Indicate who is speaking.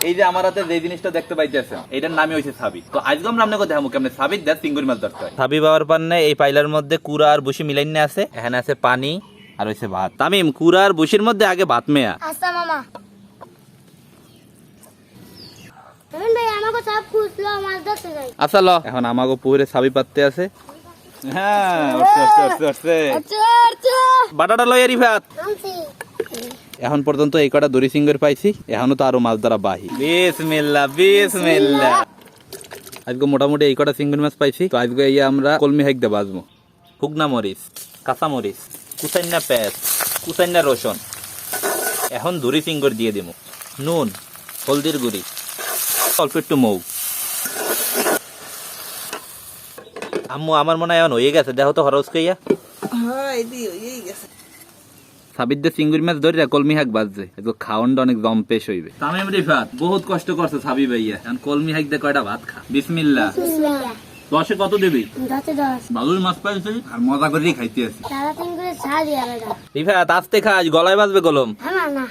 Speaker 1: এই যে আমার হাতে যে জিনিসটা দেখতে পাইতেছেন এটার নামই হইছে সাবি। তো আজকে আমরা আপনাকে দেখাবো কেমনে সাবি দিয়ে চিংড়ি মাছ ধরতে হয়। সাবি পাওয়ার পান্নে এই পাইলার মধ্যে কুড়া আর বুশি মিলাইনে আছে, এখানে আছে পানি আর হইছে ভাত। তামিম কুড়া আর বুশির মধ্যে আগে ভাত মেয়া।
Speaker 2: আচ্ছা মামা। ভাই আমাকে সব খুঁজলো মাছ ধরতে যাই।
Speaker 1: আচ্ছা ল এখন আমাকে পুকুরে সাবি পাততে আছে। হ্যাঁ উঠছে। বাটাটা লই রিফাত। এখন পর্যন্ত এই কটা দড়ি সিঙ্গের পাইছি, এখনো তো আরো মাছ ধরা বাহি। বিসমিল্লাহ বিসমিল্লাহ। আজকে মোটামুটি এই কটা চিংড়ি মাছ পাইছি। তো আজকে এই আমরা কলমি হাইক দিয়ে বাজবো। শুকনা মরিচ, কাঁচা মরিচ, কুচাইনা পেঁয়াজ, কুচাইনা রসুন। এখন দড়ি সিঙ্গর দিয়ে দিব, নুন, হলদির গুঁড়ি, অল্প একটু মৌ। আম্মু আমার মনে হয় এখন হয়ে গেছে, দেখো তো হরস কইয়া। সাবিদ্দে চিংড়ি মাছ ধরে কলমি শাক বাজছে, খাওয়ানটা অনেক জম্পেশ হইবে। তামিম রিফাত বহুত কষ্ট করছে সাবি ভাইয়া, এখন কলমি শাক দিয়ে কয়টা ভাত খা। বিসমিল্লাহ। দশে কত দিবি? ভালোই মাছ পাইছি আর মজা করে খাইতে আছি।
Speaker 2: সারা দিন করে ছাড়ি আলাদা।
Speaker 1: রিফাত আস্তে খা, গলায় বাজবে কলম।
Speaker 2: না না